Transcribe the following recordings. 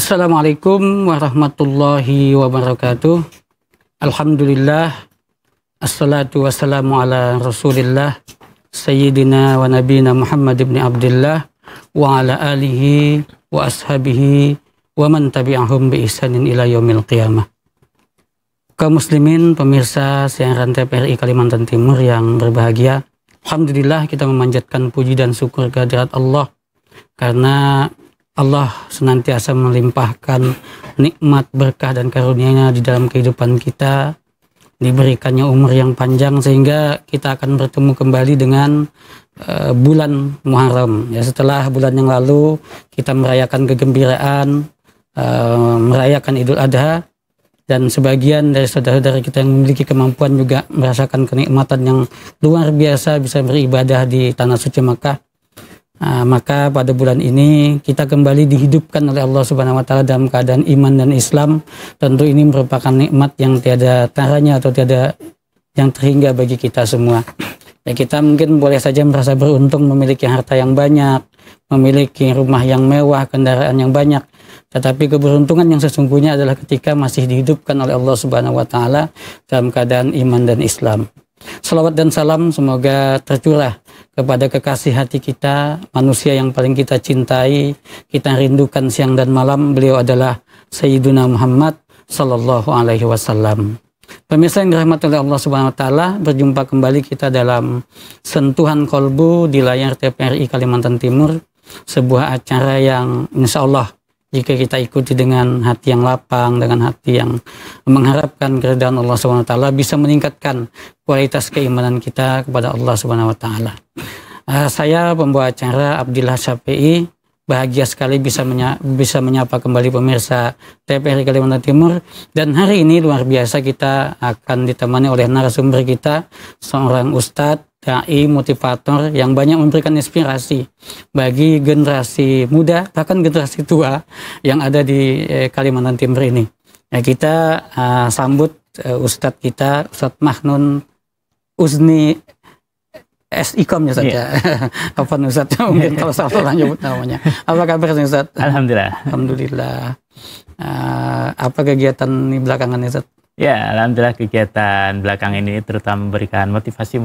Assalamualaikum warahmatullahi wabarakatuh. Alhamdulillah, assalatu wassalamu ala rasulillah Sayyidina wa nabina Muhammad ibn Abdullah wa ala alihi wa ashabihi wa man tabi'ahum bi ihsanin ila yaumil qiyamah. Kaum muslimin, pemirsa siaran TVRI Kalimantan Timur yang berbahagia, alhamdulillah kita memanjatkan puji dan syukur kehadirat Allah karena Allah senantiasa melimpahkan nikmat, berkah dan karunia-Nya di dalam kehidupan kita, diberikannya umur yang panjang sehingga kita akan bertemu kembali dengan bulan Muharram. Ya, setelah bulan yang lalu kita merayakan kegembiraan, merayakan Idul Adha, dan sebagian dari saudara-saudara kita yang memiliki kemampuan juga merasakan kenikmatan yang luar biasa bisa beribadah di Tanah Suci Makkah. Maka pada bulan ini kita kembali dihidupkan oleh Allah Subhanahu wa Ta'ala dalam keadaan iman dan Islam. Tentu ini merupakan nikmat yang tiada taranya atau tiada yang terhingga bagi kita semua. Ya, kita mungkin boleh saja merasa beruntung memiliki harta yang banyak, memiliki rumah yang mewah, kendaraan yang banyak. Tetapi keberuntungan yang sesungguhnya adalah ketika masih dihidupkan oleh Allah Subhanahu wa Ta'ala dalam keadaan iman dan Islam. Salawat dan salam semoga tercurah kepada kekasih hati kita, manusia yang paling kita cintai, kita rindukan siang dan malam. Beliau adalah Sayyiduna Muhammad sallallahu alaihi wasallam. Pemirsa yang dirahmati oleh Allah Subhanahu wa Ta'ala, berjumpa kembali kita dalam Sentuhan Kolbu di layar TVRI Kalimantan Timur, sebuah acara yang insya Allah jika kita ikuti dengan hati yang lapang, dengan hati yang mengharapkan keridhaan Allah Subhanahu wa Ta'ala, bisa meningkatkan kualitas keimanan kita kepada Allah Subhanahu wa Ta'ala. Saya pembawa acara Abdillah Syafi'i, bahagia sekali bisa menyapa kembali pemirsa TVRI Kalimantan Timur. Dan hari ini luar biasa, kita akan ditemani oleh narasumber kita, seorang ustadz, dai, motivator yang banyak memberikan inspirasi bagi generasi muda, bahkan generasi tua yang ada di Kalimantan Timur ini. Ya, kita sambut Ustadz kita, Ustadz Mahnun Uzni S.Ikom ya saja. Apa Ustadz? Mungkin kalau salah nyebut namanya. Apa kabar Ustadz? Alhamdulillah. Alhamdulillah. Apa kegiatan di belakangan Ustadz? Ya, alhamdulillah kegiatan belakang ini terutama memberikan motivasi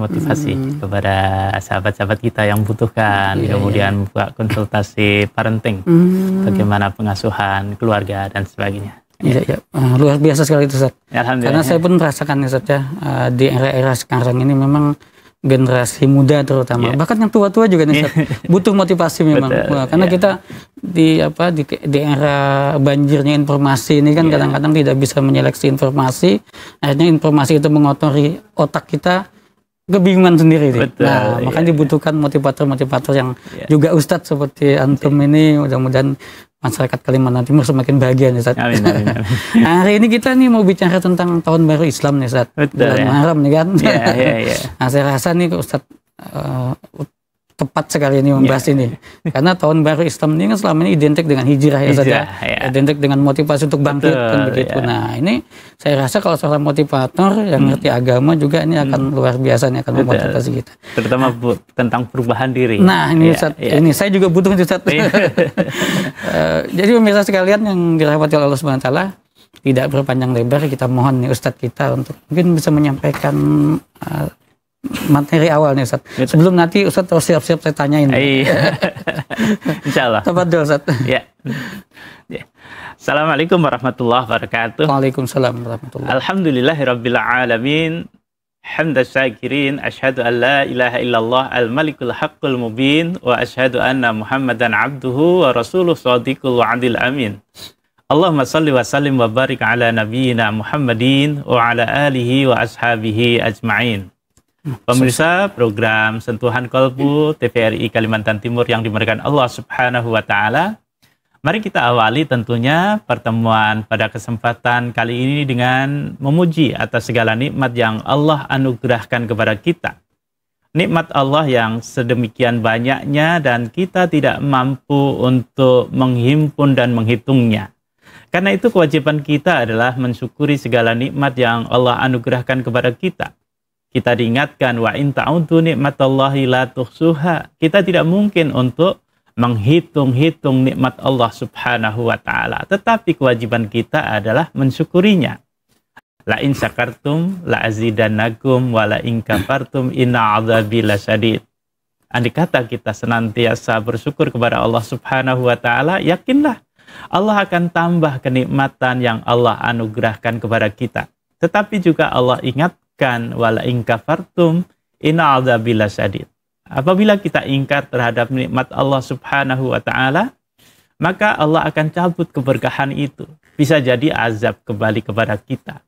kepada sahabat-sahabat kita yang butuhkan, kemudian membuka konsultasi parenting, bagaimana pengasuhan keluarga dan sebagainya. Iya. Luar biasa sekali itu Ustaz. Ya, karena saya pun merasakan Ustaz ya, di era-era sekarang ini memang generasi muda terutama, bahkan yang tua-tua juga nih Ustaz, butuh motivasi memang. Karena kita di era banjirnya informasi ini kan kadang-kadang tidak bisa menyeleksi informasi, akhirnya informasi itu mengotori otak kita, kebingungan sendiri. Makanya dibutuhkan motivator-motivator yang juga Ustadz seperti antum ini. Mudah-mudahan masyarakat Kalimantan Timur semakin bahagia nih Ustadz. Amin. Hari ini kita nih mau bicara tentang tahun baru Islam nih Ustadz, bulan Muharram nih kan. Nah, saya rasa nih Ustadz tepat sekali ini membahas ini, karena tahun baru Islam ini kan selama ini identik dengan hijrah ya saja, identik dengan motivasi untuk bangkit kan begitu. Nah, ini saya rasa kalau seorang motivator yang ngerti agama juga ini akan luar biasa nih, akan memotivasi kita. Terutama tentang perubahan diri. Nah, ini Ustadz, ini saya juga butuh Ustadz. Jadi pemirsa sekalian yang dirahmati oleh Allah Subhanahu wa Ta'ala, tidak berpanjang lebar, kita mohon nih Ustadz kita untuk mungkin bisa menyampaikan materi awal nih Ustaz. Sebelum nanti Ustaz terus siap-siap saya tanyain. Insyaallah. Tafadhol Ustaz. Ya. Assalamualaikum warahmatullahi wabarakatuh. Waalaikumsalam warahmatullahi. Alhamdulillahirabbil alamin. Hamdan syakirin, asyhadu an la ilaha illallah al-malikul haqqul mubin wa asyhadu anna Muhammadan abduhu wa rasuluh shadiqul wa'dil amin. Allahumma salli wa sallim wa barik ala nabiyyina Muhammadin wa ala alihi wa ashabihi ajma'in. Pemirsa program Sentuhan Kolbu TVRI Kalimantan Timur yang dimuliakan Allah Subhanahu wa Ta'ala, mari kita awali tentunya pertemuan pada kesempatan kali ini dengan memuji atas segala nikmat yang Allah anugerahkan kepada kita. Nikmat Allah yang sedemikian banyaknya dan kita tidak mampu untuk menghimpun dan menghitungnya. Karena itu kewajiban kita adalah mensyukuri segala nikmat yang Allah anugerahkan kepada kita. Kita diingatkan wa in ta'udzu nikmatallahi la tuhsuha. Kita tidak mungkin untuk menghitung-hitung nikmat Allah Subhanahu wa taala, tetapi kewajiban kita adalah mensyukurinya. La in syakartum la azidannakum wa la in kafartum inna 'adzabi lasyadid. Andai kata kita senantiasa bersyukur kepada Allah Subhanahu wa taala, yakinlah Allah akan tambah kenikmatan yang Allah anugerahkan kepada kita. Tetapi juga Allah ingatkan wala in kafartum inna 'adzabi lasyadid. Apabila kita ingkar terhadap nikmat Allah Subhanahu wa taala, maka Allah akan cabut keberkahan itu. Bisa jadi azab kembali kepada kita.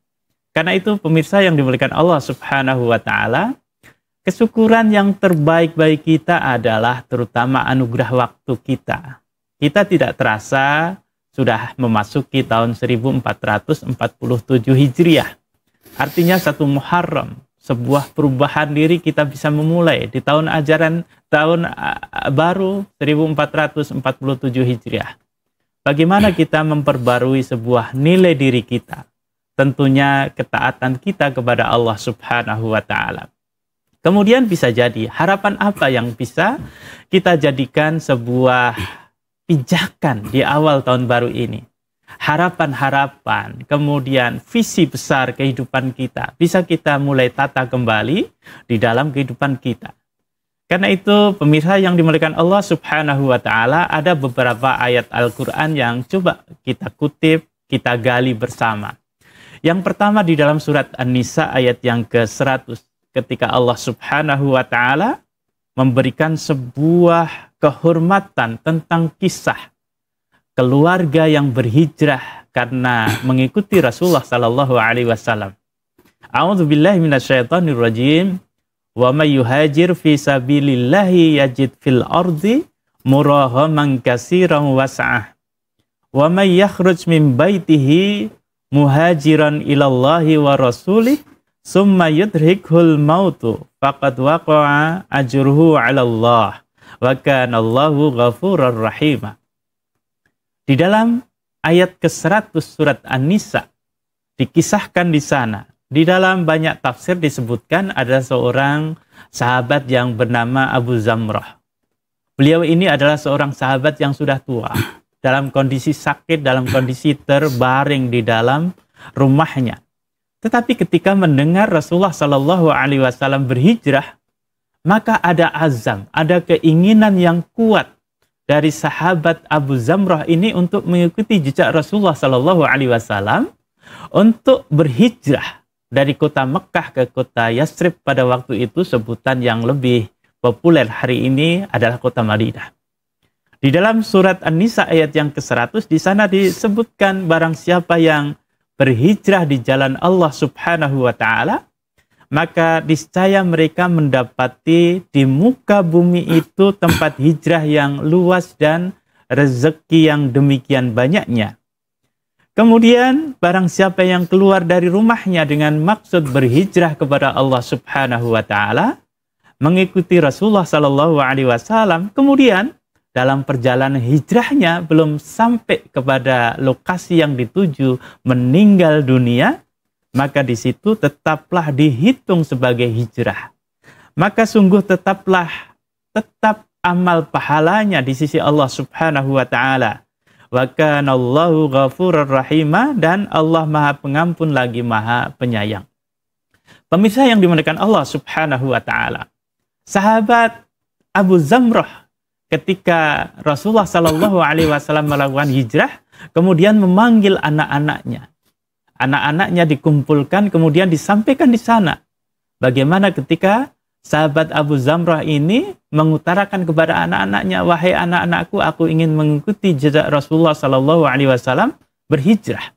Karena itu pemirsa yang dimuliakan Allah Subhanahu wa taala, kesyukuran yang terbaik bagi kita adalah terutama anugerah waktu kita. Kita tidak terasa sudah memasuki tahun 1447 Hijriah. Artinya satu Muharram. Sebuah perubahan diri kita bisa memulai di tahun ajaran tahun baru 1447 Hijriah. Bagaimana kita memperbarui sebuah nilai diri kita? Tentunya ketaatan kita kepada Allah Subhanahu wa taala. Kemudian bisa jadi harapan apa yang bisa kita jadikan sebuah pijakan di awal tahun baru ini. Harapan-harapan, kemudian visi besar kehidupan kita bisa kita mulai tata kembali di dalam kehidupan kita. Karena itu pemirsa yang dimuliakan Allah Subhanahu wa taala, ada beberapa ayat Al-Qur'an yang coba kita kutip, kita gali bersama. Yang pertama di dalam surat An-Nisa ayat yang ke-100, ketika Allah Subhanahu wa taala memberikan sebuah kehormatan tentang kisah keluarga yang berhijrah karena mengikuti Rasulullah sallallahu alaihi wasallam. A'udzubillahi minasyaitonirrajim. Wa may yuhajir fi sabilillahi yajid fil ardi murahaman katsiran was'ah. Wa may yakhruj min baitihi muhajiran ilallahi wa rasulih summa yudrikhul mautu faqad waqa'a ajruhu 'ala Allah wa kana Allahu ghafurur rahim. Di dalam ayat ke-100 surat An-Nisa dikisahkan di sana. Di dalam banyak tafsir disebutkan ada seorang sahabat yang bernama Abu Zamrah. Beliau ini adalah seorang sahabat yang sudah tua, dalam kondisi sakit, dalam kondisi terbaring di dalam rumahnya. Tetapi ketika mendengar Rasulullah Shallallahu Alaihi Wasallam berhijrah, maka ada azam, ada keinginan yang kuat dari sahabat Abu Zamrah ini untuk mengikuti jejak Rasulullah Shallallahu Alaihi Wasallam untuk berhijrah dari kota Mekah ke kota Yasrib pada waktu itu, sebutan yang lebih populer hari ini adalah kota Madinah. Di dalam surat An-Nisa ayat yang ke-100 di sana disebutkan barang siapa yang berhijrah di jalan Allah Subhanahu wa taala, maka niscaya mereka mendapati di muka bumi itu tempat hijrah yang luas dan rezeki yang demikian banyaknya. Kemudian barang siapa yang keluar dari rumahnya dengan maksud berhijrah kepada Allah Subhanahu wa taala, mengikuti Rasulullah sallallahu alaihi wasallam, kemudian dalam perjalanan hijrahnya belum sampai kepada lokasi yang dituju, meninggal dunia, maka di situ tetaplah dihitung sebagai hijrah. Maka sungguh tetap amal pahalanya di sisi Allah Subhanahu wa taala. Wa kana Allahu ghafurur rahima, dan Allah Maha Pengampun lagi Maha Penyayang. Pemirsa yang dimuliakan Allah Subhanahu wa taala, sahabat Abu Zamrah ketika Rasulullah sallallahu alaihi wasallam melakukan hijrah, kemudian memanggil anak-anaknya. Anak-anaknya dikumpulkan, kemudian disampaikan di sana. Bagaimana ketika sahabat Abu Zamrah ini mengutarakan kepada anak-anaknya, wahai anak-anakku, aku ingin mengikuti jejak Rasulullah Sallallahu Alaihi Wasallam berhijrah.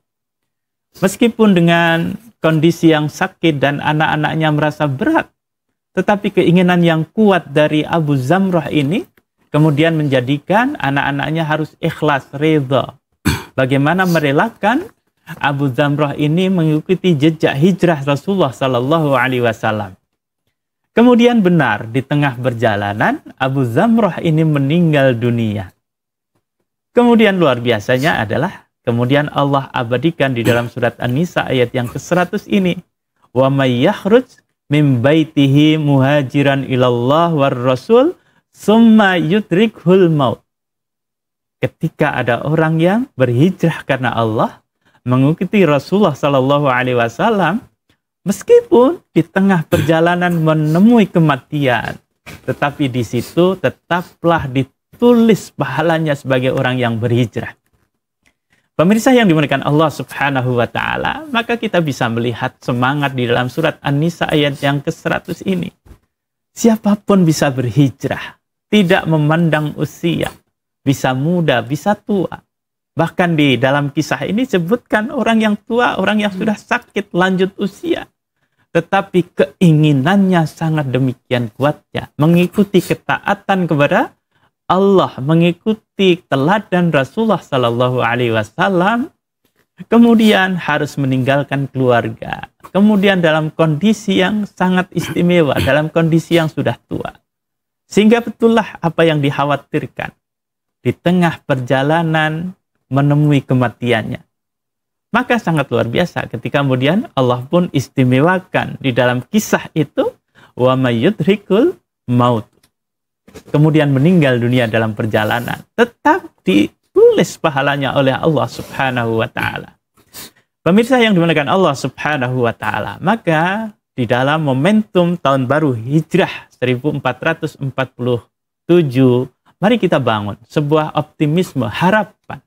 Meskipun dengan kondisi yang sakit dan anak-anaknya merasa berat, tetapi keinginan yang kuat dari Abu Zamrah ini kemudian menjadikan anak-anaknya harus ikhlas, ridha. Bagaimana merelakan Abu Zamrah ini mengikuti jejak hijrah Rasulullah Sallallahu Alaihi Wasallam. Kemudian benar di tengah perjalanan Abu Zamrah ini meninggal dunia. Kemudian luar biasanya adalah kemudian Allah abadikan di dalam surat An-Nisa ayat yang ke-100 ini, wa may yakhruj min baitihi muhajiran ilallah war rasul summa yudrikhul maut ketika ada orang yang berhijrah karena Allah, mengikuti Rasulullah Shallallahu Alaihi Wasallam, meskipun di tengah perjalanan menemui kematian, tetapi di situ tetaplah ditulis pahalanya sebagai orang yang berhijrah. Pemirsa yang dimuliakan Allah Subhanahu wa Ta'ala, maka kita bisa melihat semangat di dalam surat An-Nisa ayat yang ke-100 ini. Siapapun bisa berhijrah, tidak memandang usia, bisa muda, bisa tua. Bahkan di dalam kisah ini sebutkan orang yang tua, orang yang sudah sakit lanjut usia. Tetapi keinginannya sangat demikian kuatnya, mengikuti ketaatan kepada Allah, mengikuti teladan Rasulullah Sallallahu Alaihi Wasallam, kemudian harus meninggalkan keluarga, kemudian dalam kondisi yang sangat istimewa, dalam kondisi yang sudah tua, sehingga betullah apa yang dikhawatirkan di tengah perjalanan menemui kematiannya. Maka sangat luar biasa ketika kemudian Allah pun istimewakan di dalam kisah itu, wa mayyudrikul maut. Kemudian meninggal dunia dalam perjalanan, tetap ditulis pahalanya oleh Allah Subhanahu wa Ta'ala. Pemirsa yang dimuliakan Allah Subhanahu wa Ta'ala, maka di dalam momentum tahun baru Hijrah 1447, mari kita bangun sebuah optimisme, harapan.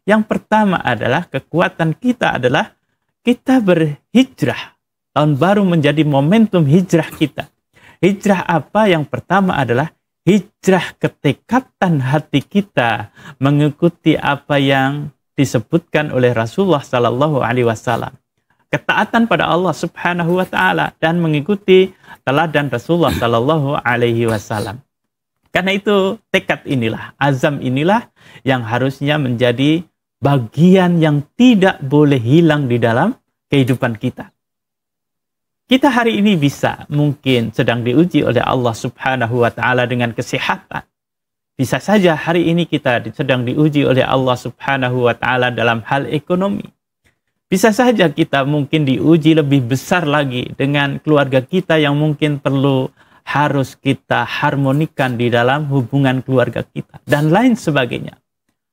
Yang pertama adalah kekuatan kita adalah kita berhijrah. Tahun baru menjadi momentum hijrah kita. Hijrah apa? Yang pertama adalah hijrah ketekatan hati kita mengikuti apa yang disebutkan oleh Rasulullah Sallallahu Alaihi Wasallam. Ketaatan pada Allah Subhanahu Wa Taala dan mengikuti teladan Rasulullah Sallallahu Alaihi Wasallam. Karena itu tekad inilah, azam inilah yang harusnya menjadi bagian yang tidak boleh hilang di dalam kehidupan kita. Kita hari ini bisa mungkin sedang diuji oleh Allah Subhanahu wa Ta'ala dengan kesehatan. Bisa saja hari ini kita sedang diuji oleh Allah Subhanahu wa Ta'ala dalam hal ekonomi. Bisa saja kita mungkin diuji lebih besar lagi dengan keluarga kita yang mungkin perlu harus kita harmonikan di dalam hubungan keluarga kita dan lain sebagainya.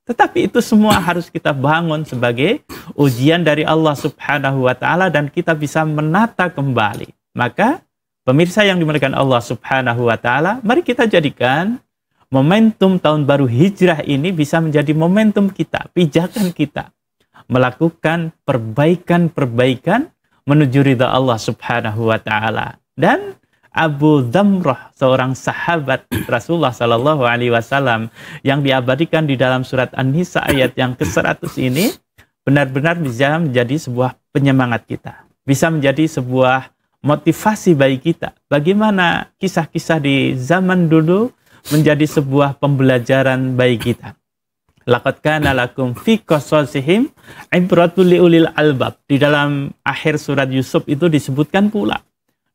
Tetapi itu semua harus kita bangun sebagai ujian dari Allah Subhanahu wa Ta'ala dan kita bisa menata kembali. Maka pemirsa yang dimuliakan Allah Subhanahu wa Ta'ala, mari kita jadikan momentum tahun baru hijrah ini bisa menjadi momentum kita, pijakan kita melakukan perbaikan-perbaikan menuju ridha Allah Subhanahu wa Ta'ala. Dan Abu Dhamrah, seorang sahabat Rasulullah Sallallahu Alaihi Wasallam yang diabadikan di dalam surat An-Nisa ayat yang ke-100 ini, benar-benar bisa menjadi sebuah penyemangat kita. Bisa menjadi sebuah motivasi bagi kita. Bagaimana kisah-kisah di zaman dulu menjadi sebuah pembelajaran bagi kita. Laqad kana lakum fi qasasihim ibratul liulil albab. Di dalam akhir surat Yusuf itu disebutkan pula,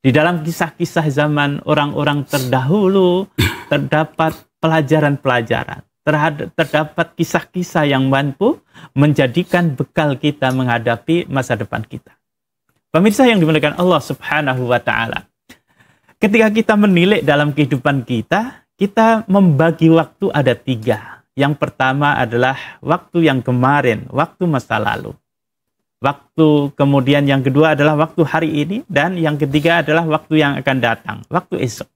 di dalam kisah-kisah zaman orang-orang terdahulu terdapat pelajaran-pelajaran, terdapat kisah-kisah yang mampu menjadikan bekal kita menghadapi masa depan kita. Pemirsa yang dimuliakan Allah Subhanahu wa Ta'ala, ketika kita menilai dalam kehidupan kita, kita membagi waktu ada 3. Yang pertama adalah waktu yang kemarin, waktu masa lalu. Waktu kemudian yang kedua adalah waktu hari ini, dan yang ketiga adalah waktu yang akan datang, waktu esok.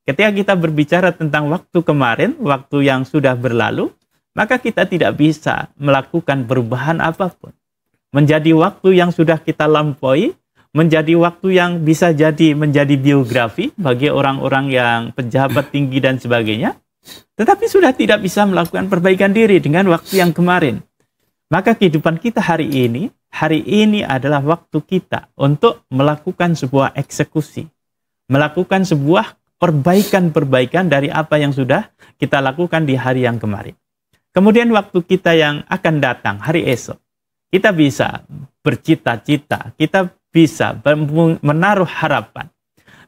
Ketika kita berbicara tentang waktu kemarin, waktu yang sudah berlalu, maka kita tidak bisa melakukan perubahan apapun. Menjadi waktu yang sudah kita lampaui, menjadi waktu yang bisa jadi menjadi biografi bagi orang-orang yang pejabat tinggi dan sebagainya, tetapi sudah tidak bisa melakukan perbaikan diri dengan waktu yang kemarin. Maka kehidupan kita hari ini adalah waktu kita untuk melakukan sebuah eksekusi, melakukan sebuah perbaikan-perbaikan dari apa yang sudah kita lakukan di hari yang kemarin. Kemudian waktu kita yang akan datang, hari esok, kita bisa bercita-cita, kita bisa menaruh harapan,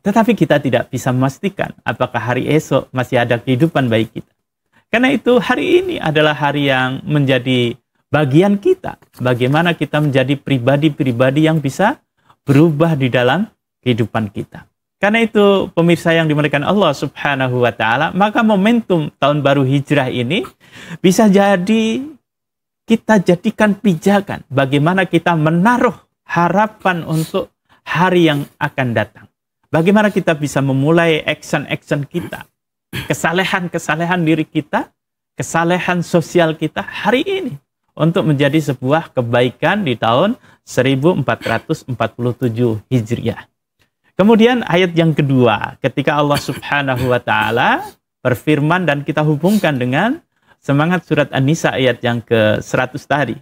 tetapi kita tidak bisa memastikan apakah hari esok masih ada kehidupan bagi kita. Karena itu hari ini adalah hari yang menjadi bagian kita, bagaimana kita menjadi pribadi-pribadi yang bisa berubah di dalam kehidupan kita. Karena itu pemirsa yang dimuliakan Allah Subhanahu wa Ta'ala, maka momentum tahun baru hijrah ini bisa jadi kita jadikan pijakan bagaimana kita menaruh harapan untuk hari yang akan datang. Bagaimana kita bisa memulai action-action kita, kesalehan-kesalehan diri kita, kesalehan sosial kita hari ini untuk menjadi sebuah kebaikan di tahun 1447 Hijriah. Kemudian ayat yang kedua, ketika Allah Subhanahu wa Ta'ala berfirman dan kita hubungkan dengan semangat surat An-Nisa ayat yang ke-100 tadi.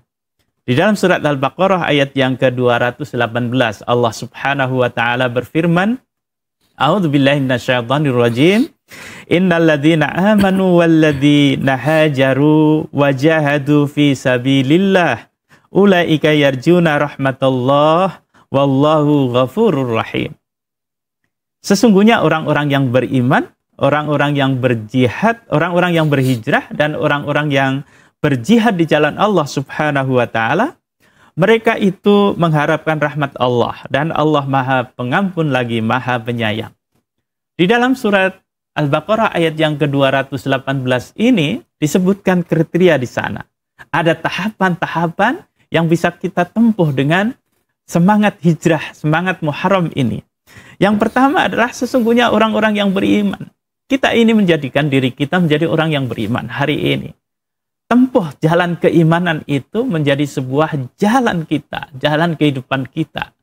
Di dalam surat Al-Baqarah ayat yang ke-218, Allah Subhanahu wa Ta'ala berfirman, A'udzubillahi minasyaitonirrajim. Innal ladzina amanu wal ladzina hajaru wajahadu fi sabilillah ulaika yarjuna rahmatullah wallahu ghafurur rahim. Sesungguhnya orang-orang yang beriman, orang-orang yang berjihad, orang-orang yang berhijrah dan orang-orang yang berjihad di jalan Allah Subhanahu wa Ta'ala, mereka itu mengharapkan rahmat Allah dan Allah Maha Pengampun lagi Maha Penyayang. Di dalam surat Al-Baqarah ayat yang ke-218 ini disebutkan kriteria di sana. Ada tahapan-tahapan yang bisa kita tempuh dengan semangat hijrah, semangat Muharram ini. Yang pertama adalah sesungguhnya orang-orang yang beriman. Kita ini menjadikan diri kita menjadi orang yang beriman hari ini. Tempuh jalan keimanan itu menjadi sebuah jalan kita, jalan kehidupan kita.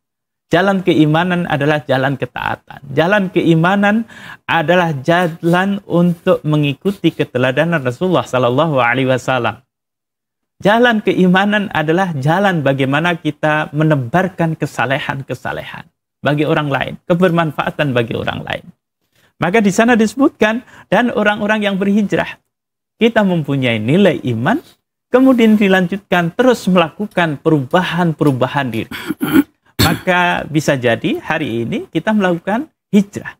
Jalan keimanan adalah jalan ketaatan. Jalan keimanan adalah jalan untuk mengikuti keteladanan Rasulullah Sallallahu Alaihi Wasallam. Jalan keimanan adalah jalan bagaimana kita menebarkan kesalehan-kesalehan bagi orang lain, kebermanfaatan bagi orang lain. Maka di sana disebutkan, dan orang-orang yang berhijrah, kita mempunyai nilai iman, kemudian dilanjutkan terus melakukan perubahan-perubahan diri. Maka bisa jadi hari ini kita melakukan hijrah.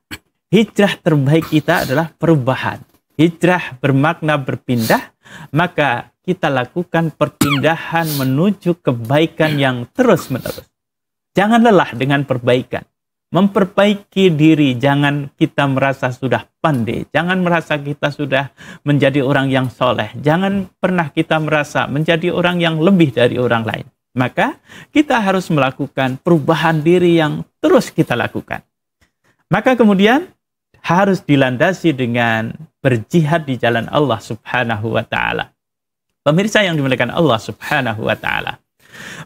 Hijrah terbaik kita adalah perubahan. Hijrah bermakna berpindah, maka kita lakukan perpindahan menuju kebaikan yang terus-menerus. Jangan lelah dengan perbaikan. Memperbaiki diri, jangan kita merasa sudah pandai. Jangan merasa kita sudah menjadi orang yang soleh. Jangan pernah kita merasa menjadi orang yang lebih dari orang lain. Maka kita harus melakukan perubahan diri yang terus kita lakukan. Maka kemudian harus dilandasi dengan berjihad di jalan Allah Subhanahu wa Ta'ala. Pemirsa yang dimuliakan Allah Subhanahu wa Ta'ala.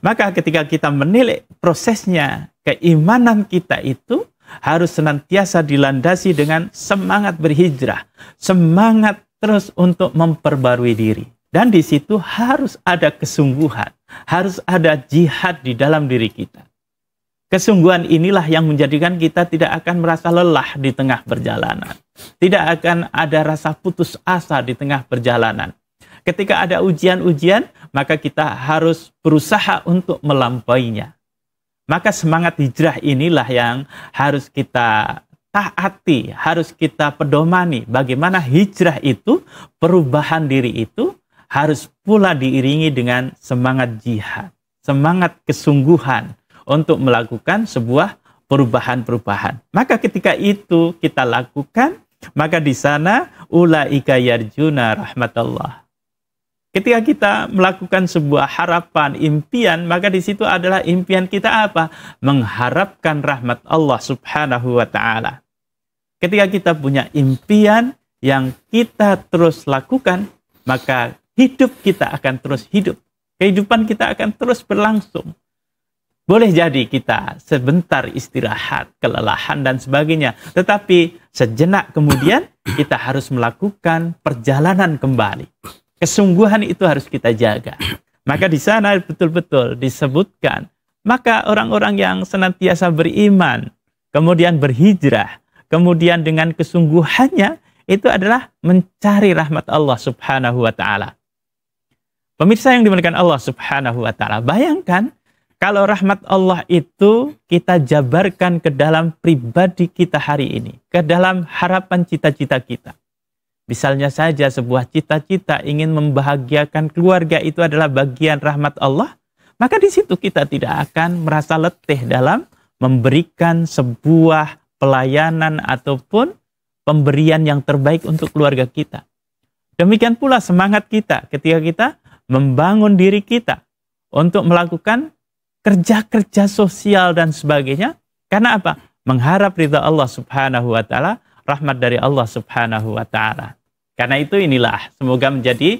Maka ketika kita menilai prosesnya, keimanan kita itu harus senantiasa dilandasi dengan semangat berhijrah, semangat terus untuk memperbarui diri. Dan di situ harus ada kesungguhan, harus ada jihad di dalam diri kita. Kesungguhan inilah yang menjadikan kita tidak akan merasa lelah di tengah perjalanan. Tidak akan ada rasa putus asa di tengah perjalanan. Ketika ada ujian-ujian, maka kita harus berusaha untuk melampauinya. Maka semangat hijrah inilah yang harus kita taati, harus kita pedomani. Bagaimana hijrah itu, perubahan diri itu, harus pula diiringi dengan semangat jihad, semangat kesungguhan untuk melakukan sebuah perubahan-perubahan. Maka ketika itu kita lakukan, maka di sana ulaika yarjuna rahmatullah. Ketika kita melakukan sebuah harapan, impian, maka di situ adalah impian kita apa? Mengharapkan rahmat Allah Subhanahu wa Ta'ala. Ketika kita punya impian yang kita terus lakukan, maka hidup kita akan terus hidup. Kehidupan kita akan terus berlangsung. Boleh jadi kita sebentar istirahat, kelelahan dan sebagainya. Tetapi sejenak kemudian kita harus melakukan perjalanan kembali. Kesungguhan itu harus kita jaga. Maka di sana betul-betul disebutkan. Maka orang-orang yang senantiasa beriman, kemudian berhijrah, kemudian dengan kesungguhannya, itu adalah mencari rahmat Allah Subhanahu wa Ta'ala. Pemirsa yang dimuliakan Allah Subhanahu wa Ta'ala, bayangkan kalau rahmat Allah itu kita jabarkan ke dalam pribadi kita hari ini, ke dalam harapan cita-cita kita. Misalnya saja sebuah cita-cita ingin membahagiakan keluarga itu adalah bagian rahmat Allah, maka di situ kita tidak akan merasa letih dalam memberikan sebuah pelayanan ataupun pemberian yang terbaik untuk keluarga kita. Demikian pula semangat kita ketika kita membangun diri kita untuk melakukan kerja-kerja sosial dan sebagainya. Karena apa? Mengharap ridha Allah Subhanahu wa taala, rahmat dari Allah Subhanahu wa taala. Karena itu inilah semoga menjadi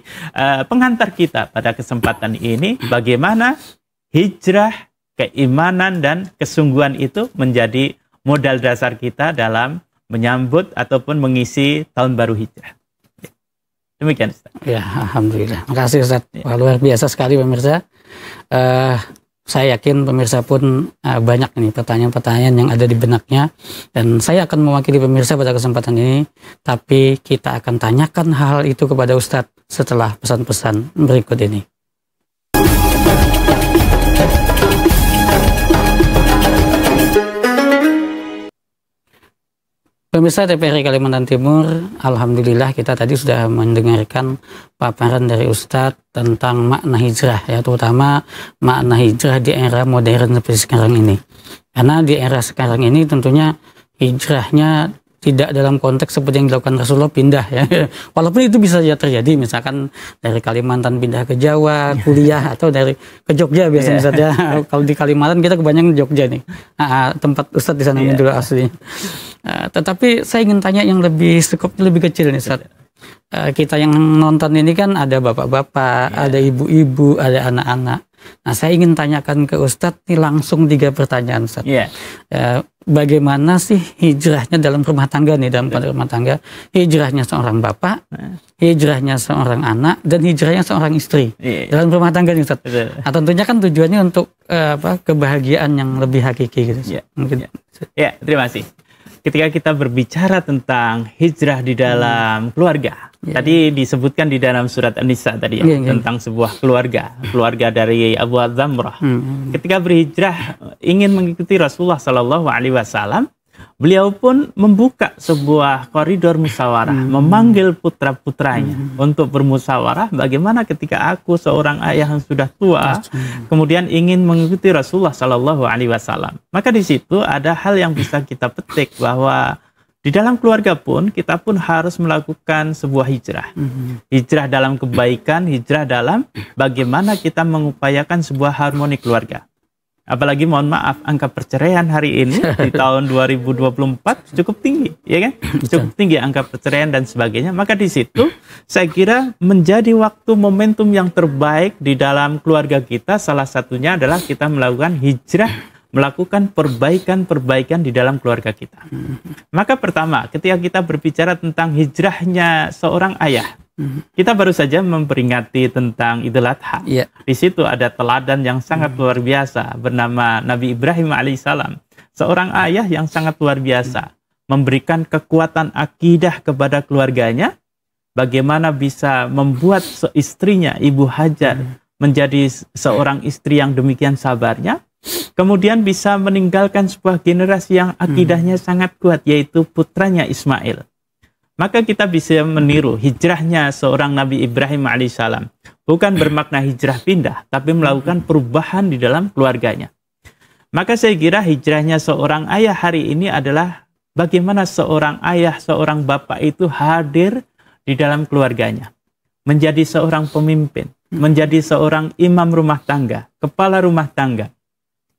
pengantar kita pada kesempatan ini bagaimana hijrah, keimanan dan kesungguhan itu menjadi modal dasar kita dalam menyambut ataupun mengisi tahun baru hijrah. Demikian Ustaz. Ya, alhamdulillah. Makasih Ustaz. Wah, luar biasa sekali pemirsa. Saya yakin pemirsa pun banyak nih pertanyaan-pertanyaan yang ada di benaknya, dan saya akan mewakili pemirsa pada kesempatan ini, tapi kita akan tanyakan hal itu kepada Ustadz setelah pesan-pesan berikut ini. Pemirsa TPRI Kalimantan Timur, alhamdulillah kita tadi sudah mendengarkan paparan dari Ustadz tentang makna hijrah, ya, terutama makna hijrah di era modern seperti sekarang ini. Karena di era sekarang ini tentunya hijrahnya tidak dalam konteks seperti yang dilakukan Rasulullah, pindah, ya. Walaupun itu bisa saja terjadi, misalkan dari Kalimantan pindah ke Jawa, kuliah, atau dari ke Jogja biasanya saja. Kalau di Kalimantan kita kebanyakan Jogja nih, tempat Ustadz di sana dulu asli. Tetapi saya ingin tanya yang lebih skopnya lebih kecil nih Ustadz. Kita yang nonton ini kan ada bapak-bapak, ada ibu-ibu, ada anak-anak. Nah, saya ingin tanyakan ke Ustadz nih langsung 3 pertanyaan Ustadz. Bagaimana sih hijrahnya dalam rumah tangga nih, dalam rumah tangga? Hijrahnya seorang bapak, hijrahnya seorang anak, dan hijrahnya seorang istri dalam rumah tangga nih Ustadz. Nah, tentunya kan tujuannya untuk kebahagiaan yang lebih hakiki gitu. Mungkin. Terima kasih. Ketika kita berbicara tentang hijrah di dalam keluarga, tadi disebutkan di dalam surat An-Nisa tadi ya, tentang sebuah keluarga dari Abu Dzamrah. Ketika berhijrah ingin mengikuti Rasulullah Shallallahu Alaihi Wasallam, beliau pun membuka sebuah koridor musyawarah, memanggil putra-putranya untuk bermusyawarah. Bagaimana ketika aku seorang ayah yang sudah tua, kemudian ingin mengikuti Rasulullah Shallallahu Alaihi Wasallam. Maka di situ ada hal yang bisa kita petik bahwa di dalam keluarga pun kita pun harus melakukan sebuah hijrah. Hijrah dalam kebaikan, hijrah dalam bagaimana kita mengupayakan sebuah harmoni keluarga. Apalagi mohon maaf, angka perceraian hari ini di tahun 2024 cukup tinggi, ya kan? Cukup tinggi angka perceraian dan sebagainya. Maka di situ saya kira menjadi waktu momentum yang terbaik di dalam keluarga kita. Salah satunya adalah kita melakukan hijrah, melakukan perbaikan-perbaikan di dalam keluarga kita. Maka pertama, ketika kita berbicara tentang hijrahnya seorang ayah, kita baru saja memperingati tentang Idul Adha. Di situ ada teladan yang sangat luar biasa bernama Nabi Ibrahim alaihissalam. Seorang ayah yang sangat luar biasa, memberikan kekuatan akidah kepada keluarganya, bagaimana bisa membuat istrinya, Ibu Hajar, menjadi seorang istri yang demikian sabarnya, kemudian bisa meninggalkan sebuah generasi yang akidahnya sangat kuat, yaitu putranya Ismail. Maka kita bisa meniru hijrahnya seorang Nabi Ibrahim alaihissalam. Bukan bermakna hijrah pindah, tapi melakukan perubahan di dalam keluarganya. Maka saya kira hijrahnya seorang ayah hari ini adalah bagaimana seorang ayah, seorang bapak itu hadir di dalam keluarganya. Menjadi seorang pemimpin, menjadi seorang imam rumah tangga, kepala rumah tangga.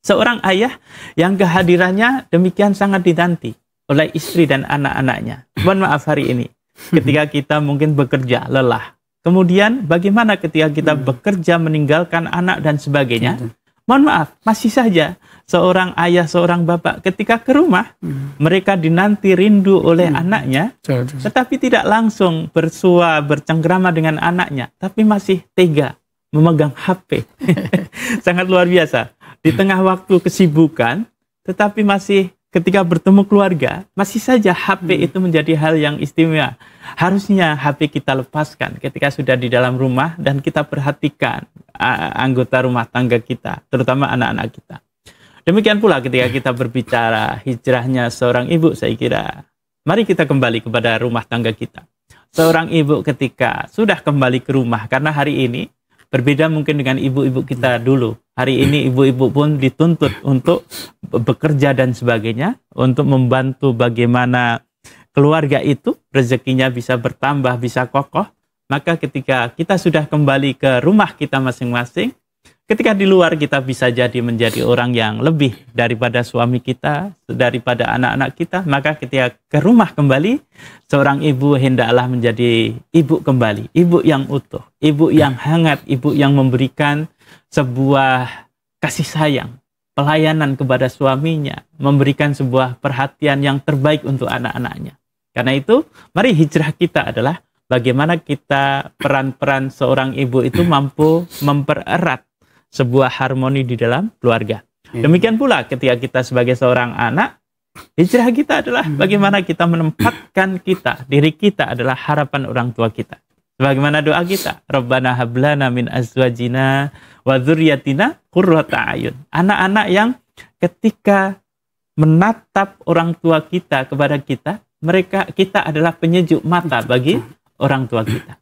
Seorang ayah yang kehadirannya demikian sangat dinanti oleh istri dan anak-anaknya. Mohon maaf hari ini, ketika kita mungkin bekerja, lelah. Kemudian bagaimana ketika kita bekerja meninggalkan anak dan sebagainya. Mohon maaf, masih saja seorang ayah, seorang bapak ketika ke rumah, mereka dinanti rindu oleh anaknya, tetapi tidak langsung bersua, bercengkrama dengan anaknya, tapi masih tega memegang HP. Sangat luar biasa. Di tengah waktu kesibukan, tetapi masih ketika bertemu keluarga, masih saja HP itu menjadi hal yang istimewa. Harusnya HP kita lepaskan ketika sudah di dalam rumah dan kita perhatikan anggota rumah tangga kita, terutama anak-anak kita. Demikian pula ketika kita berbicara hijrahnya seorang ibu, saya kira mari kita kembali kepada rumah tangga kita. Seorang ibu ketika sudah kembali ke rumah, karena hari ini berbeda mungkin dengan ibu-ibu kita dulu. Hari ini ibu-ibu pun dituntut untuk bekerja dan sebagainya. untuk membantu bagaimana keluarga itu rezekinya bisa bertambah, bisa kokoh. Maka ketika kita sudah kembali ke rumah kita masing-masing, ketika di luar kita bisa jadi menjadi orang yang lebih daripada suami kita, daripada anak-anak kita, maka ketika ke rumah kembali, seorang ibu hendaklah menjadi ibu kembali, ibu yang utuh, ibu yang hangat, ibu yang memberikan sebuah kasih sayang, pelayanan kepada suaminya, memberikan sebuah perhatian yang terbaik untuk anak-anaknya. Karena itu, mari hijrah kita adalah bagaimana kita peran-peran seorang ibu itu mampu mempererat sebuah harmoni di dalam keluarga. Demikian pula ketika kita sebagai seorang anak, hijrah kita adalah bagaimana kita menempatkan diri kita adalah harapan orang tua kita. Sebagaimana doa kita, Rabbana hablana min azwajina wa dzurriyyatina qurrata a'yun. Anak-anak yang ketika menatap orang tua kita kepada kita adalah penyejuk mata bagi orang tua kita.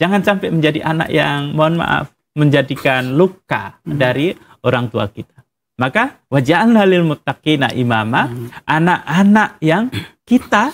Jangan sampai menjadi anak yang, mohon maaf, menjadikan luka dari orang tua kita. Maka waja'alna lil muttaqina imama, anak-anak yang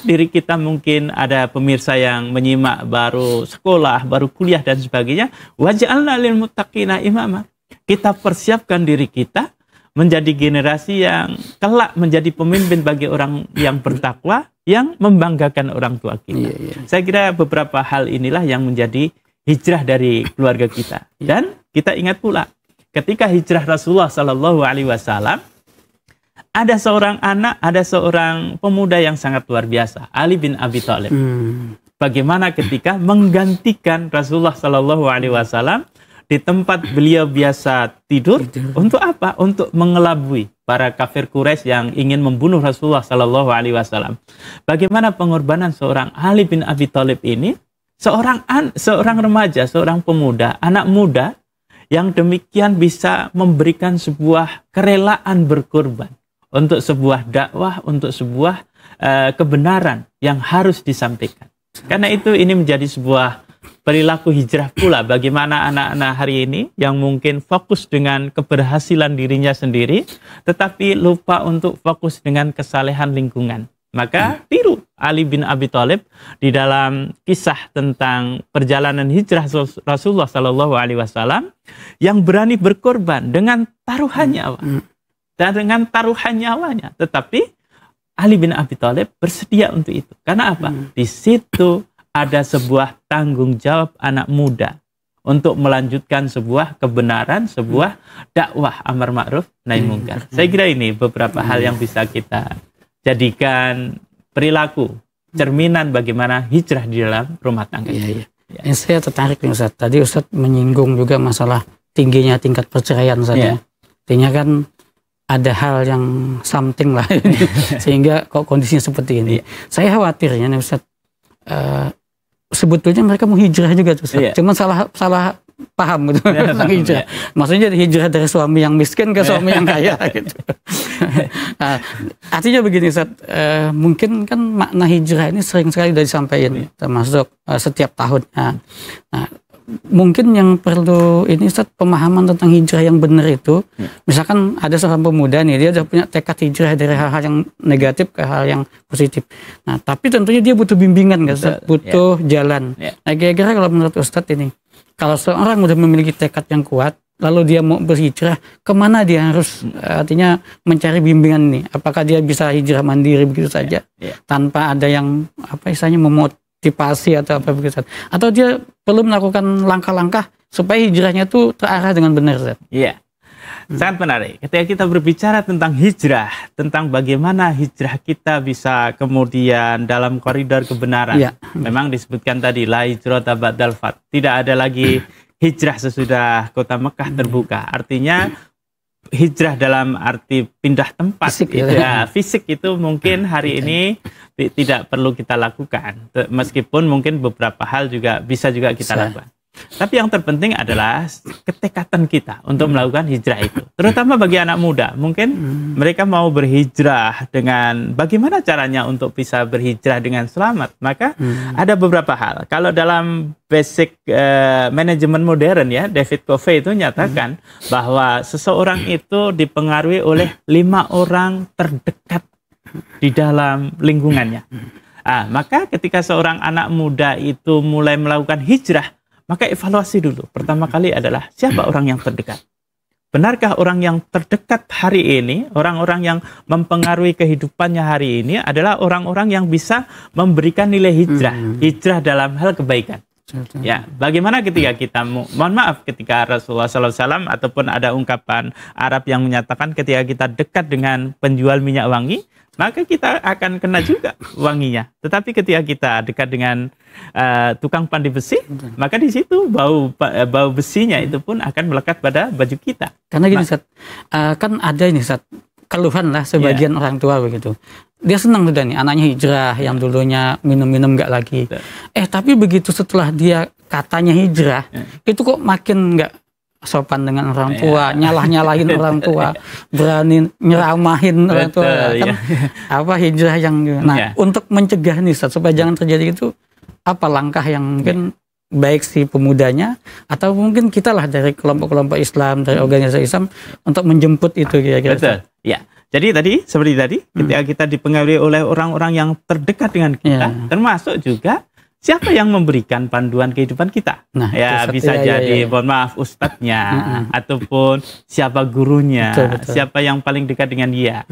diri kita mungkin ada pemirsa yang menyimak baru sekolah, baru kuliah dan sebagainya, waja'alna lil muttaqina imama. Kita persiapkan diri kita menjadi generasi yang kelak menjadi pemimpin bagi orang yang bertakwa, yang membanggakan orang tua kita. Saya kira beberapa hal inilah yang menjadi hijrah dari keluarga kita. Dan kita ingat pula, ketika hijrah Rasulullah Sallallahu Alaihi Wasallam, ada seorang anak, ada seorang pemuda yang sangat luar biasa, Ali bin Abi Thalib. Bagaimana ketika menggantikan Rasulullah Sallallahu Alaihi Wasallam di tempat beliau biasa tidur. Untuk apa? Untuk mengelabui para kafir Quraisy yang ingin membunuh Rasulullah Sallallahu Alaihi Wasallam. Bagaimana pengorbanan seorang Ali bin Abi Thalib ini, seorang remaja, seorang pemuda, anak muda yang demikian bisa memberikan sebuah kerelaan berkorban untuk sebuah dakwah, untuk sebuah kebenaran yang harus disampaikan. Karena itu ini menjadi sebuah perilaku hijrah pula bagaimana anak-anak hari ini yang mungkin fokus dengan keberhasilan dirinya sendiri, tetapi lupa untuk fokus dengan kesalehan lingkungan. Maka tiru Ali bin Abi Thalib di dalam kisah tentang perjalanan hijrah Rasulullah Sallallahu Alaihi Wasallam yang berani berkorban dengan taruhan nyawa. Dan dengan taruhan nyawanya, tetapi Ali bin Abi Thalib bersedia untuk itu. Karena apa? Di situ ada sebuah tanggung jawab anak muda untuk melanjutkan sebuah kebenaran, sebuah dakwah amar ma'ruf nahi mungkar. Saya kira ini beberapa hal yang bisa kita jadikan perilaku, cerminan bagaimana hijrah di dalam rumah tangga. Yang saya tertarik nih Ustaz, tadi Ustaz menyinggung juga masalah tingginya tingkat perceraian saja. Artinya kan ada hal yang something lah sehingga kok kondisinya seperti ini. Saya khawatirnya nih Ustaz, sebetulnya mereka mau hijrah juga tuh, cuman salah paham gitu tentang hijrah. Maksudnya hijrah dari suami yang miskin ke suami yang kaya gitu. Nah, artinya begini Ustaz, mungkin kan makna hijrah ini sering sekali sudah disampaikan, termasuk setiap tahunnya. Nah, mungkin yang perlu ini Ustaz, pemahaman tentang hijrah yang benar itu, misalkan ada seorang pemuda nih, dia udah punya tekad hijrah dari hal-hal yang negatif ke hal yang positif. Nah, tapi tentunya dia butuh bimbingan kan Ustaz, butuh jalan. Nah, kira-kira kalau menurut Ustaz ini, kalau seorang udah memiliki tekad yang kuat, lalu dia mau berhijrah, kemana dia harus artinya mencari bimbingan nih? Apakah dia bisa hijrah mandiri begitu saja, tanpa ada yang apa istilahnya memotivasi atau apa begitu, atau dia perlu melakukan langkah-langkah supaya hijrahnya itu terarah dengan benar? Iya, sangat menarik. Ketika kita berbicara tentang hijrah, tentang bagaimana hijrah kita bisa kemudian dalam koridor kebenaran, memang disebutkan tadi la hijrata ba'dal fath, tidak ada lagi hijrah sesudah kota Mekah terbuka. Artinya hijrah dalam arti pindah tempat, fisik itu mungkin hari ini tidak perlu kita lakukan, meskipun mungkin beberapa hal juga bisa juga kita lakukan. Tapi yang terpenting adalah ketekatan kita untuk melakukan hijrah itu, terutama bagi anak muda. Mungkin mereka mau berhijrah dengan bagaimana caranya untuk bisa berhijrah dengan selamat. Maka ada beberapa hal. Kalau dalam basic manajemen modern ya, David Covey itu nyatakan bahwa seseorang itu dipengaruhi oleh 5 orang terdekat di dalam lingkungannya. Maka ketika seorang anak muda itu mulai melakukan hijrah, maka evaluasi dulu. Pertama kali adalah siapa orang yang terdekat. Benarkah orang yang terdekat hari ini, orang-orang yang mempengaruhi kehidupannya hari ini adalah orang-orang yang bisa memberikan nilai hijrah, hijrah dalam hal kebaikan. Ya, bagaimana ketika kita, mohon maaf, ketika Rasulullah SAW ataupun ada ungkapan Arab yang menyatakan ketika kita dekat dengan penjual minyak wangi, maka kita akan kena juga wanginya. Tetapi ketika kita dekat dengan tukang pandai besi, maka di situ bau besinya itu pun akan melekat pada baju kita. Karena gini, Ustaz, kan ada ini, Ustaz, keluhan lah sebagian orang tua begitu. Dia senang sudah nih anaknya hijrah, yang dulunya minum-minum nggak lagi. Tapi begitu setelah dia katanya hijrah, itu kok makin nggak sopan dengan orang tua, nyalah-nyalahin orang tua, berani nyeramahin orang tua. Kan apa hijrah yang... Nah, untuk mencegah nih, Ustaz, supaya jangan terjadi itu, apa langkah yang mungkin baik si pemudanya, atau mungkin kita lah dari kelompok-kelompok Islam, dari organisasi Islam, untuk menjemput itu kira-kira? Betul, ya. Jadi seperti tadi, ketika kita dipengaruhi oleh orang-orang yang terdekat dengan kita, termasuk juga siapa yang memberikan panduan kehidupan kita. Nah, ya bisa jadi, mohon maaf, ustadznya, ataupun siapa gurunya, betul. Siapa yang paling dekat dengan dia.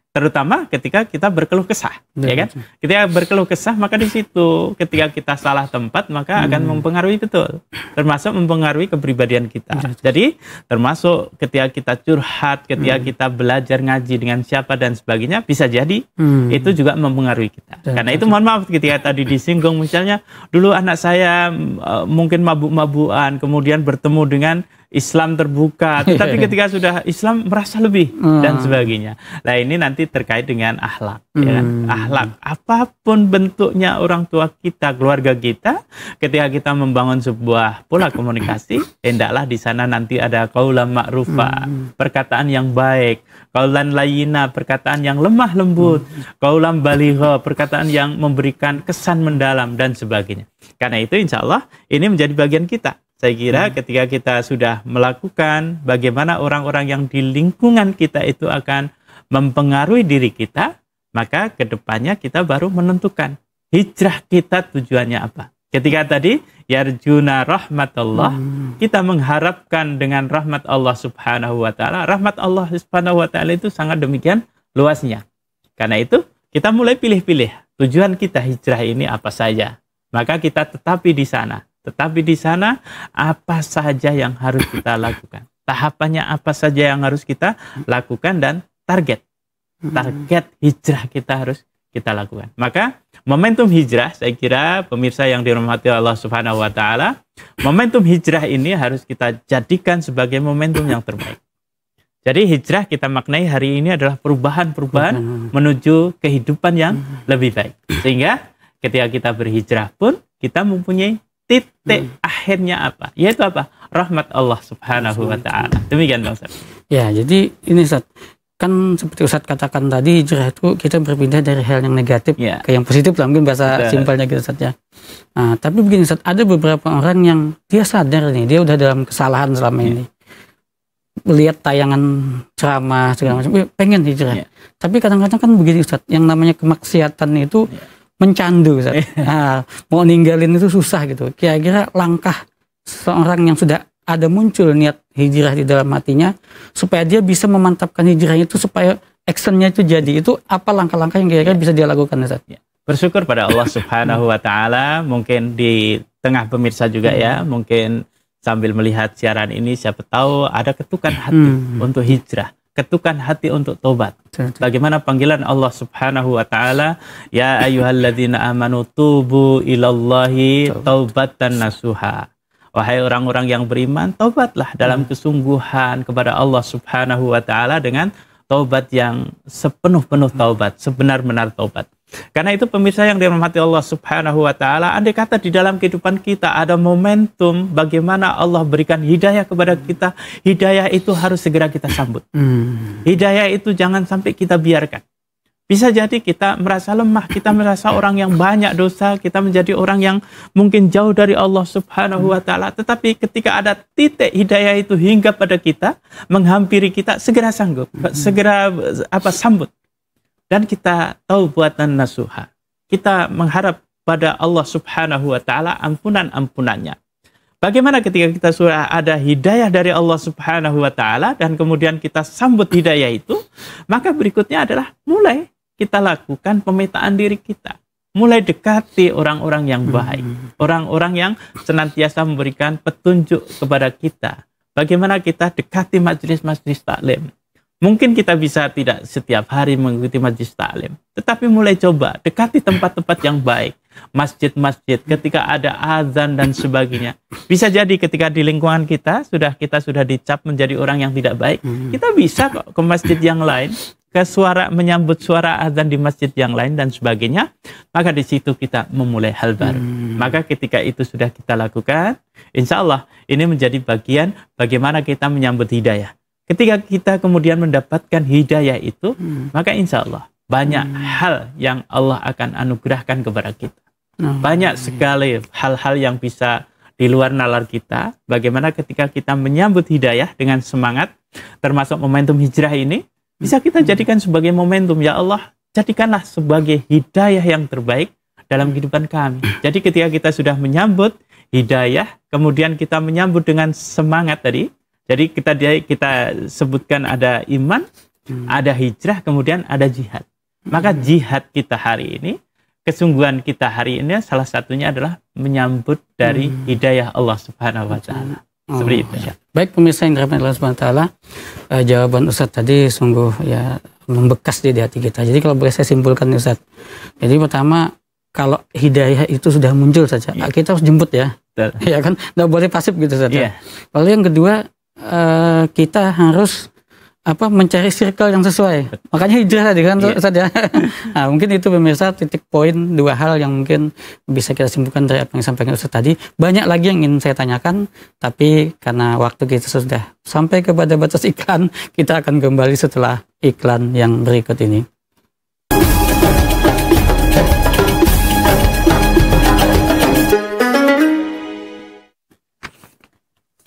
Terutama ketika kita berkeluh kesah, ya kan? Ketika berkeluh kesah, maka di situ ketika kita salah tempat, maka akan mempengaruhi betul. Termasuk mempengaruhi kepribadian kita. Jadi, termasuk ketika kita curhat, ketika kita belajar ngaji dengan siapa dan sebagainya, bisa jadi itu juga mempengaruhi kita. Karena itu mohon maaf ketika tadi disinggung misalnya, dulu anak saya mungkin mabuk-mabukan, kemudian bertemu dengan Islam terbuka, tetapi ketika sudah Islam merasa lebih dan sebagainya. Nah, ini nanti terkait dengan akhlak, ya kan? Akhlak apapun bentuknya orang tua kita, keluarga kita, ketika kita membangun sebuah pola komunikasi, hendaklah di sana nanti ada qaulan ma'rufa, perkataan yang baik, qaulan layyina, perkataan yang lemah lembut, qaulan baligha, perkataan yang memberikan kesan mendalam dan sebagainya. Karena itu insya Allah ini menjadi bagian kita. Saya kira ketika kita sudah melakukan bagaimana orang-orang yang di lingkungan kita itu akan mempengaruhi diri kita, maka kedepannya kita baru menentukan hijrah kita tujuannya apa. Ketika tadi yarjuna rahmatullah, kita mengharapkan dengan rahmat Allah Subhanahu wa taala. Rahmat Allah Subhanahu wa taala itu sangat demikian luasnya. Karena itu kita mulai pilih-pilih tujuan kita hijrah ini apa saja. Maka kita tetapi di sana. Tetapi di sana apa saja yang harus kita lakukan, tahapannya apa saja yang harus kita lakukan, dan target hijrah kita harus kita lakukan. Maka momentum hijrah, saya kira pemirsa yang dirahmati Allah Subhanahu wa taala, momentum hijrah ini harus kita jadikan sebagai momentum yang terbaik. Jadi hijrah kita maknai hari ini adalah perubahan-perubahan menuju kehidupan yang lebih baik. Sehingga ketika kita berhijrah pun kita mempunyai titik akhirnya apa? Yaitu apa? Rahmat Allah Subhanahu wa ta'ala. Demikian Bang Ustaz. Ya, jadi ini Ustaz, kan seperti Ustaz katakan tadi, hijrah itu kita berpindah dari hal yang negatif ke yang positif lah, mungkin bahasa simpelnya gitu Ustaz ya. Nah, tapi begini Ustaz, ada beberapa orang yang dia sadar nih, dia udah dalam kesalahan selama ini. Lihat tayangan ceramah segala macam, pengen hijrah. Tapi kadang-kadang kan begini Ustaz, yang namanya kemaksiatan itu mencandu, mau ninggalin itu susah gitu. Kira-kira langkah seorang yang sudah ada muncul niat hijrah di dalam hatinya, supaya dia bisa memantapkan hijrahnya itu, supaya actionnya itu jadi, itu apa langkah-langkah yang kira-kira bisa dia lakukan, Ustaz? Bersyukur pada Allah Subhanahu wa ta'ala. Mungkin di tengah pemirsa juga ya, mungkin sambil melihat siaran ini, siapa tahu ada ketukan hati untuk hijrah, ketukan hati untuk tobat. Bagaimana panggilan Allah Subhanahu wa taala, ya ayyuhalladzina amanu tubu ilallahi taubatan nasuha. Wahai orang-orang yang beriman, taubatlah dalam kesungguhan kepada Allah Subhanahu wa taala dengan taubat yang sepenuh-penuh taubat, sebenar-benar taubat. Karena itu pemirsa yang dirahmati Allah Subhanahu wa taala, andai kata di dalam kehidupan kita ada momentum bagaimana Allah berikan hidayah kepada kita, hidayah itu harus segera kita sambut. Hidayah itu jangan sampai kita biarkan. Bisa jadi kita merasa lemah, kita merasa orang yang banyak dosa, kita menjadi orang yang mungkin jauh dari Allah Subhanahu wa taala, tetapi ketika ada titik hidayah itu hingga pada kita, menghampiri kita, segera sambut. dan kita taubatan nasuha. Kita mengharap pada Allah Subhanahu wa taala ampunan-ampunannya. Bagaimana ketika kita sudah ada hidayah dari Allah Subhanahu wa taala dan kemudian kita sambut hidayah itu, maka berikutnya adalah mulai kita lakukan pemetaan diri kita. Mulai dekati orang-orang yang baik, orang-orang yang senantiasa memberikan petunjuk kepada kita. Bagaimana kita dekati majelis-majelis taklim. Mungkin kita bisa tidak setiap hari mengikuti majelis taklim, tetapi mulai coba dekati tempat-tempat yang baik, masjid-masjid, ketika ada azan dan sebagainya. Bisa jadi ketika di lingkungan kita sudah dicap menjadi orang yang tidak baik, kita bisa kok ke masjid yang lain, ke menyambut suara azan di masjid yang lain dan sebagainya. Maka di situ kita memulai hal baru. Maka ketika itu sudah kita lakukan, insya Allah ini menjadi bagian bagaimana kita menyambut hidayah. Ketika kita kemudian mendapatkan hidayah itu, maka insya Allah banyak hal yang Allah akan anugerahkan kepada kita. Banyak sekali hal-hal yang bisa di luar nalar kita. Bagaimana ketika kita menyambut hidayah dengan semangat, termasuk momentum hijrah ini, bisa kita jadikan sebagai momentum. Ya Allah, jadikanlah sebagai hidayah yang terbaik dalam kehidupan kami. Jadi ketika kita sudah menyambut hidayah, kemudian kita menyambut dengan semangat tadi. Jadi kita sebutkan ada iman, ada hijrah, kemudian ada jihad. Maka jihad kita hari ini, kesungguhan kita hari ini salah satunya adalah menyambut dari hidayah Allah Subhanahu wa taala. Seperti itu. Baik pemirsa yang dirahmati Allah Subhanahu wa taala, jawaban Ustaz tadi sungguh ya membekas di hati kita. Jadi kalau boleh saya simpulkan Ustaz. Jadi pertama, kalau hidayah itu sudah muncul saja, kita harus jemput ya. Ya kan, nggak boleh pasif gitu saja. Lalu yang kedua, kita harus mencari circle yang sesuai. Makanya hijrah tadi kan Ustaz ya. Nah, mungkin itu pemirsa titik poin dua hal yang mungkin bisa kita simpulkan dari apa yang disampaikan Ustaz tadi. Banyak lagi yang ingin saya tanyakan, tapi karena waktu kita sudah sampai kepada batas iklan, kita akan kembali setelah iklan yang berikut ini.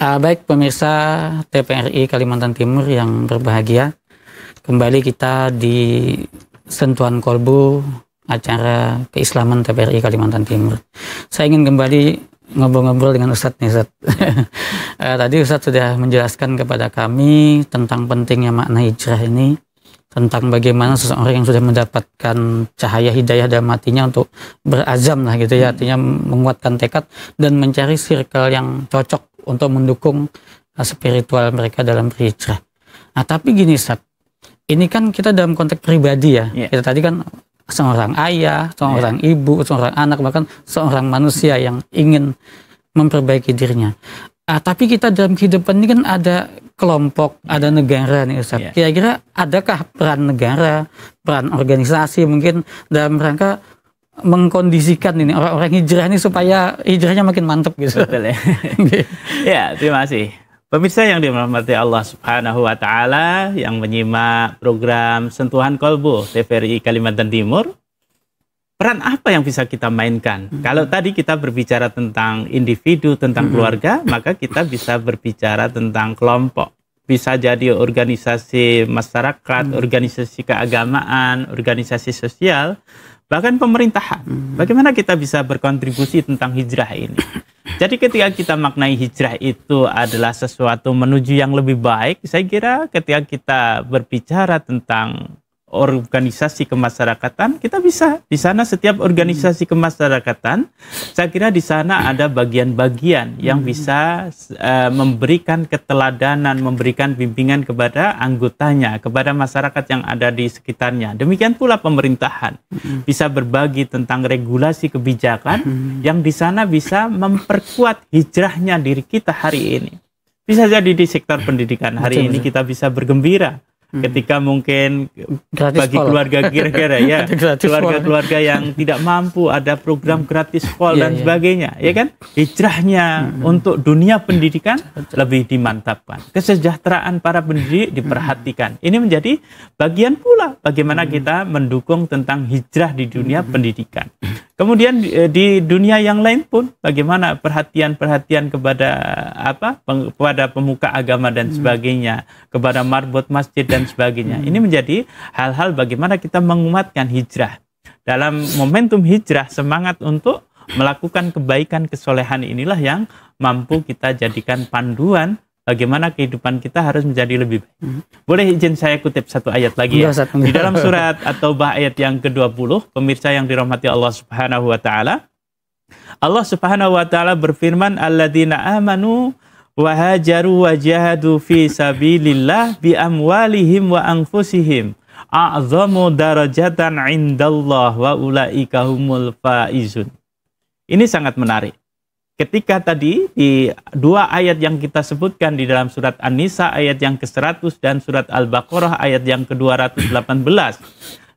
Baik pemirsa TPRI Kalimantan Timur yang berbahagia, kembali kita di Sentuhan Kolbu, acara keislaman TPRI Kalimantan Timur. Saya ingin kembali ngobrol-ngobrol dengan Ustadz nih Ustadz. Tadi Ustadz sudah menjelaskan kepada kami tentang pentingnya makna hijrah ini, tentang bagaimana seseorang yang sudah mendapatkan cahaya hidayah dalam hatinya untuk berazam lah gitu ya, artinya menguatkan tekad dan mencari circle yang cocok untuk mendukung spiritual mereka dalam berhijrah. Nah tapi gini Ustaz, ini kan kita dalam konteks pribadi ya, kita tadi kan seorang ayah, seorang ibu, seorang anak, bahkan seorang manusia yang ingin memperbaiki dirinya. Tapi kita dalam kehidupan ini kan ada kelompok, ada negara nih Ustaz. Kira-kira adakah peran negara, peran organisasi mungkin dalam rangka mengkondisikan ini orang-orang hijrah ini supaya hijrahnya makin mantap gitu. Betul ya. Ya, terima kasih. Pemirsa yang dirahmati Allah Subhanahu wa taala yang menyimak program Sentuhan Kolbu TVRI Kalimantan Timur. Peran apa yang bisa kita mainkan? Kalau tadi kita berbicara tentang individu, tentang keluarga, maka kita bisa berbicara tentang kelompok. Bisa jadi organisasi masyarakat, organisasi keagamaan, organisasi sosial, bahkan pemerintahan. Bagaimana kita bisa berkontribusi tentang hijrah ini? Jadi ketika kita maknai hijrah itu adalah sesuatu menuju yang lebih baik, saya kira ketika kita berbicara tentang organisasi kemasyarakatan, kita bisa di sana setiap organisasi kemasyarakatan, saya kira di sana ada bagian-bagian yang bisa memberikan keteladanan, memberikan bimbingan kepada anggotanya, kepada masyarakat yang ada di sekitarnya. Demikian pula pemerintahan bisa berbagi tentang regulasi kebijakan yang di sana bisa memperkuat hijrahnya diri kita hari ini. Bisa jadi di sektor pendidikan hari ini kita bisa bergembira. Ketika mungkin gratis bagi keluarga kira-kira ya, keluarga-keluarga yang tidak mampu ada program gratis sekolah dan sebagainya, ya kan? Hijrahnya untuk dunia pendidikan lebih dimantapkan. Kesejahteraan para pendidik diperhatikan. Ini menjadi bagian pula bagaimana kita mendukung tentang hijrah di dunia pendidikan. Kemudian di dunia yang lain pun bagaimana perhatian-perhatian kepada kepada pemuka agama dan sebagainya, kepada marbot masjid dan sebagainya. Ini menjadi hal-hal bagaimana kita menguatkan hijrah. Dalam momentum hijrah, semangat untuk melakukan kebaikan, kesolehan inilah yang mampu kita jadikan panduan bagaimana kehidupan kita harus menjadi lebih baik. Boleh izin saya kutip satu ayat lagi ya. Di dalam surat At-Taubah ayat yang ke-20, pemirsa yang dirahmati Allah Subhanahu wa taala. Allah Subhanahu wa taala berfirman, "Alladzina amanu wa hajaru wa jahadu fi sabilillah bi amwalihim wa anfusihim a'zamu darajatan 'indallah wa ulaika humul faizun." Ini sangat menarik. Ketika tadi di dua ayat yang kita sebutkan di dalam surat An-Nisa ayat yang ke-100 dan surat Al-Baqarah ayat yang ke-218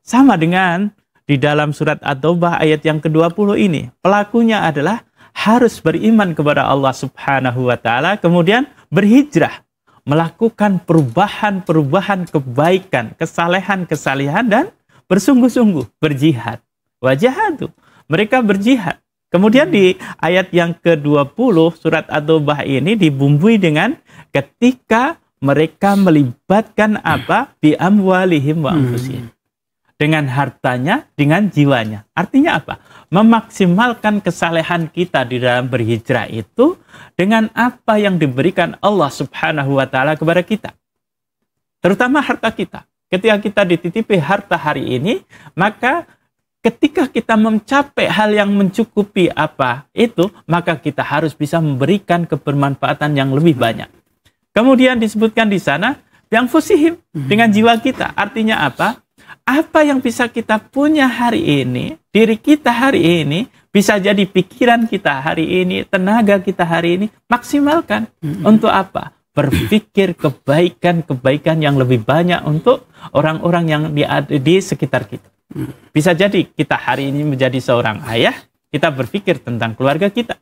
sama dengan di dalam surat At-Taubah ayat yang ke-20 ini. Pelakunya adalah harus beriman kepada Allah Subhanahu wa taala, kemudian berhijrah, melakukan perubahan-perubahan kebaikan, kesalehan-kesalehan dan bersungguh-sungguh berjihad. Wajahadu, mereka berjihad. Kemudian di ayat yang ke-20 surat At-Taubah ini dibumbui dengan ketika mereka melibatkan apa? Bi amwalihim wa anfusihim. Dengan hartanya, dengan jiwanya. Artinya apa? Memaksimalkan kesalehan kita di dalam berhijrah itu dengan apa yang diberikan Allah Subhanahu wa taala kepada kita. Terutama harta kita. Ketika kita dititipi harta hari ini, maka ketika kita mencapai hal yang mencukupi maka kita harus bisa memberikan kebermanfaatan yang lebih banyak. Kemudian disebutkan di sana, yang fusihim, dengan jiwa kita. Artinya apa? Apa yang bisa kita punya hari ini, diri kita hari ini, bisa jadi pikiran kita hari ini, tenaga kita hari ini, maksimalkan. Untuk apa? Berpikir kebaikan-kebaikan yang lebih banyak untuk orang-orang yang di sekitar kita. Bisa jadi kita hari ini menjadi seorang ayah, kita berpikir tentang keluarga kita.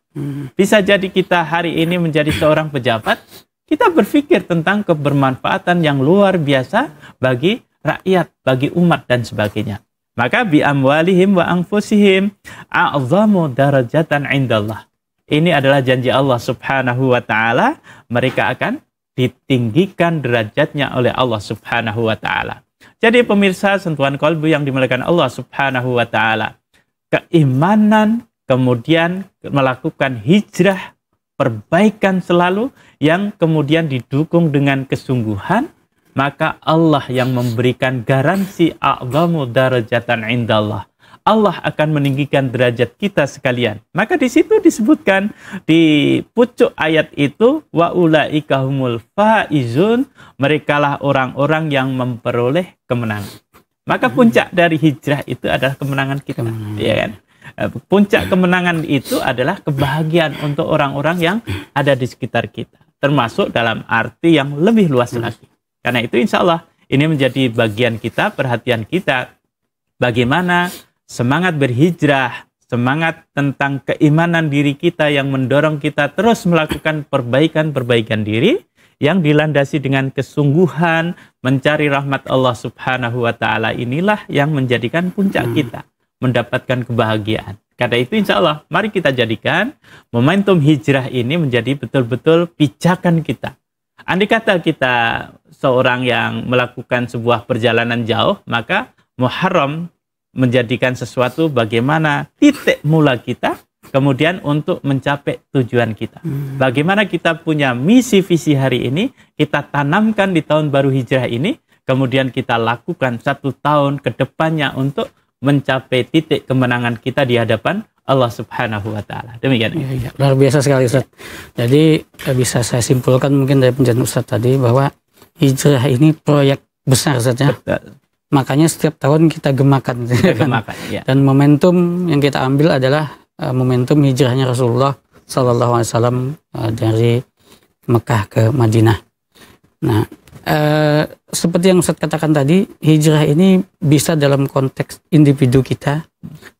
Bisa jadi kita hari ini menjadi seorang pejabat, kita berpikir tentang kebermanfaatan yang luar biasa bagi rakyat, bagi umat dan sebagainya. Maka bi amwalihim wa anfusihim a'zamu darajatan 'indallah. Ini adalah janji Allah Subhanahu wa taala, mereka akan ditinggikan derajatnya oleh Allah Subhanahu wa taala. Jadi pemirsa sentuhan kolbu yang dimuliakan Allah Subhanahu wa taala, keimanan, kemudian melakukan hijrah, perbaikan selalu yang kemudian didukung dengan kesungguhan, maka Allah yang memberikan garansi a'zamu darajatan indallah. Allah akan meninggikan derajat kita sekalian. Maka di situ disebutkan di pucuk ayat itu, wa ulaika humul faizun, merekalah orang-orang yang memperoleh kemenangan. Maka puncak dari hijrah itu adalah kemenangan kita, ya kan? Puncak kemenangan itu adalah kebahagiaan untuk orang-orang yang ada di sekitar kita, termasuk dalam arti yang lebih luas lagi. Karena itu insya Allah ini menjadi bagian kita, perhatian kita, bagaimana semangat berhijrah, semangat tentang keimanan diri kita yang mendorong kita terus melakukan perbaikan-perbaikan diri yang dilandasi dengan kesungguhan mencari rahmat Allah Subhanahu wa taala, inilah yang menjadikan puncak kita mendapatkan kebahagiaan. Karena itu insya Allah mari kita jadikan momentum hijrah ini menjadi betul-betul pijakan kita. Andai kata kita seorang yang melakukan sebuah perjalanan jauh, maka Muharram menjadikan sesuatu bagaimana titik mula kita, kemudian untuk mencapai tujuan kita. Bagaimana kita punya misi visi hari ini, kita tanamkan di tahun baru hijrah ini, kemudian kita lakukan 1 tahun ke depannya untuk mencapai titik kemenangan kita di hadapan Allah Subhanahu wa taala. Demikian. Ya, luar biasa sekali Ustaz. Jadi bisa saya simpulkan mungkin dari penjelasan Ustaz tadi bahwa hijrah ini proyek besar Ustaz ya. Betul. Makanya setiap tahun kita gemakan. Ya. Dan momentum yang kita ambil adalah momentum hijrahnya Rasulullah SAW dari Mekah ke Madinah. Nah, seperti yang Ustaz katakan tadi, hijrah ini bisa dalam konteks individu kita,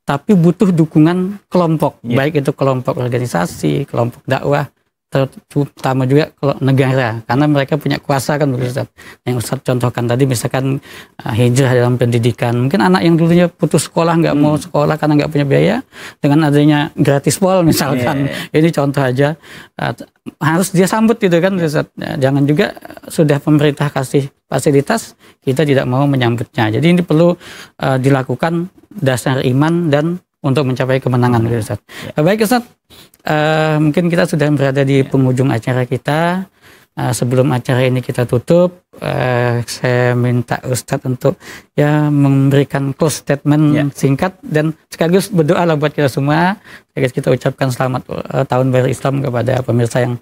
tapi butuh dukungan kelompok, baik itu kelompok organisasi, kelompok dakwah, terutama juga kalau negara, karena mereka punya kuasa kan begitu Ustaz. Yang Ustaz contohkan tadi misalkan hijrah dalam pendidikan, mungkin anak yang dulunya putus sekolah nggak mau sekolah karena nggak punya biaya, dengan adanya gratis pol misalkan, ini contoh aja, harus dia sambut gitu kan Ustaz. Jangan juga sudah pemerintah kasih fasilitas kita tidak mau menyambutnya. Jadi ini perlu dilakukan dasar iman dan untuk mencapai kemenangan gitu Ustaz. Baik Ustaz, mungkin kita sudah berada di penghujung acara kita. Sebelum acara ini kita tutup, saya minta Ustadz untuk memberikan close statement singkat dan sekaligus berdoa lah buat kita semua. Sekaligus kita ucapkan selamat tahun baru Islam kepada pemirsa yang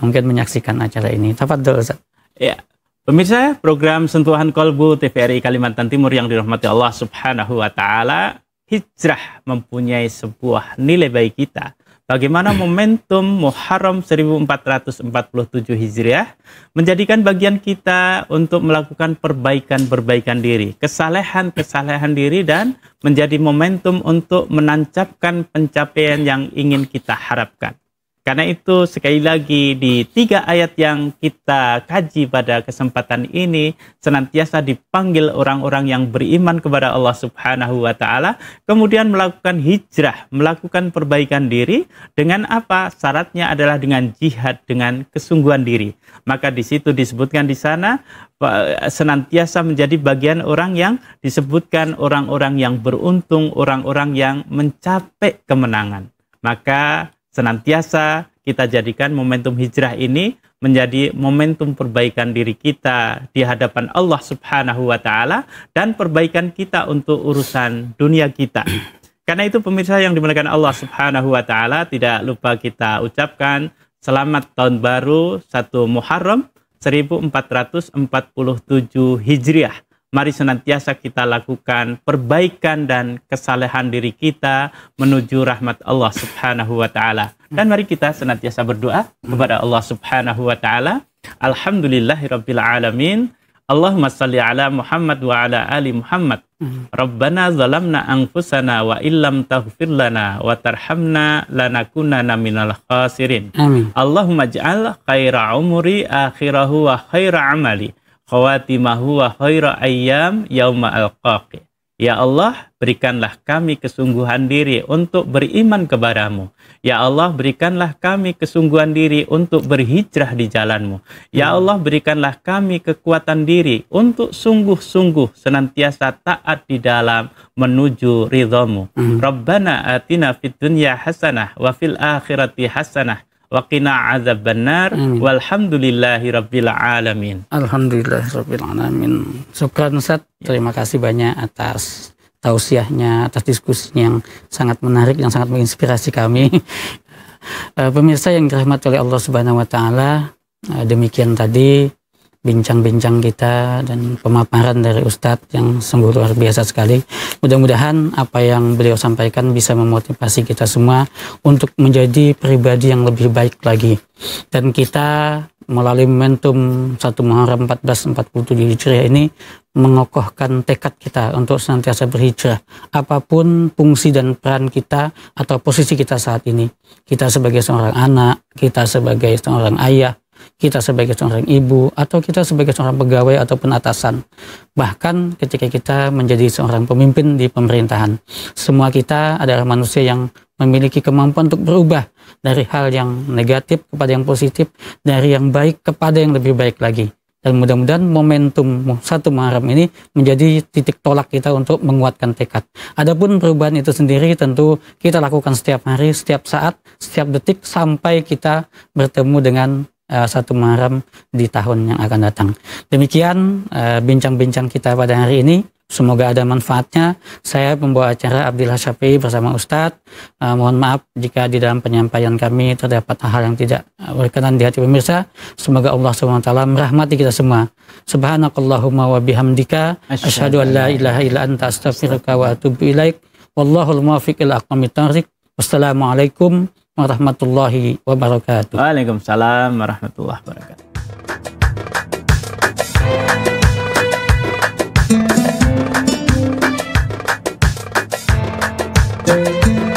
mungkin menyaksikan acara ini. Tafadhol Ustadz. Ya, pemirsa program Sentuhan Kolbu TVRI Kalimantan Timur yang dirahmati Allah Subhanahu wa taala, hijrah mempunyai sebuah nilai baik kita. Bagaimana momentum Muharram 1447 Hijriah menjadikan bagian kita untuk melakukan perbaikan diri, kesalehan diri, dan menjadi momentum untuk menancapkan pencapaian yang ingin kita harapkan. Karena itu sekali lagi di 3 ayat yang kita kaji pada kesempatan ini senantiasa dipanggil orang-orang yang beriman kepada Allah Subhanahu wa taala kemudian melakukan hijrah, melakukan perbaikan diri dengan apa? Syaratnya adalah dengan jihad, dengan kesungguhan diri. Maka di situ disebutkan di sana senantiasa menjadi bagian orang yang disebutkan orang-orang yang beruntung, orang-orang yang mencapai kemenangan. Maka senantiasa kita jadikan momentum hijrah ini menjadi momentum perbaikan diri kita di hadapan Allah Subhanahu wa taala dan perbaikan kita untuk urusan dunia kita. Karena itu pemirsa yang dimuliakan Allah Subhanahu wa taala, tidak lupa kita ucapkan selamat tahun baru 1 Muharram 1447 Hijriah. Mari senantiasa kita lakukan perbaikan dan kesalehan diri kita menuju rahmat Allah Subhanahu wa taala. Dan mari kita senantiasa berdoa kepada Allah Subhanahu wa taala. Alhamdulillahirabbil alamin. Allahumma shalli ala Muhammad wa ala ali Muhammad. Rabbana zalamna anfusana wa illam taghfir lana wa tarhamna lanakunanna minal khasirin. Amin. Allahumma ij'al khaira umuri akhirahu wa khaira amali khawatimahu wa khaira ayyam yauma alqaqi. Ya Allah, berikanlah kami kesungguhan diri untuk beriman kepadamu. Ya Allah, berikanlah kami kesungguhan diri untuk berhijrah di jalanmu. Ya Allah, berikanlah kami kekuatan diri untuk sungguh-sungguh senantiasa taat di dalam menuju ridhamu. Rabbana atina fid dunya hasanah wa fil akhirati hasanah wa qina adzabannar walhamdulillahi rabbil alamin. Alhamdulillahirabbil alamin. Syukran Ustaz. Terima kasih banyak atas tausiahnya, atas diskusinya yang sangat menarik, yang sangat menginspirasi kami. Pemirsa yang dirahmati oleh Allah Subhanahu wa taala, demikian tadi bincang-bincang kita dan pemaparan dari Ustadz yang sungguh luar biasa sekali. Mudah-mudahan apa yang beliau sampaikan bisa memotivasi kita semua untuk menjadi pribadi yang lebih baik lagi. Dan kita melalui momentum 1 Muharram 1447 Hijriah ini mengokohkan tekad kita untuk senantiasa berhijrah. Apapun fungsi dan peran kita atau posisi kita saat ini. Kita sebagai seorang anak, kita sebagai seorang ayah, kita sebagai seorang ibu, atau kita sebagai seorang pegawai ataupun atasan. Bahkan ketika kita menjadi seorang pemimpin di pemerintahan, semua kita adalah manusia yang memiliki kemampuan untuk berubah dari hal yang negatif kepada yang positif, dari yang baik kepada yang lebih baik lagi. Dan mudah-mudahan momentum 1 Muharram ini menjadi titik tolak kita untuk menguatkan tekad. Adapun perubahan itu sendiri tentu kita lakukan setiap hari, setiap saat, setiap detik sampai kita bertemu dengan 1 Muharram di tahun yang akan datang. Demikian bincang-bincang kita pada hari ini. Semoga ada manfaatnya. Saya pembawa acara Abdillah Syafi'i bersama Ustadz. Mohon maaf jika di dalam penyampaian kami terdapat hal yang tidak berkenan di hati pemirsa. Semoga Allah SWT merahmati kita semua. Subhanakallahumma wa bihamdika asyhadu an la ilaha illa anta astaghfiruka wa atubu ilaik. Wallahul muwaffiq ila aqwamit thoriq. Wassalamualaikum warahmatullahi wabarakatuh. Waalaikumsalam warahmatullahi wabarakatuh. Thank you.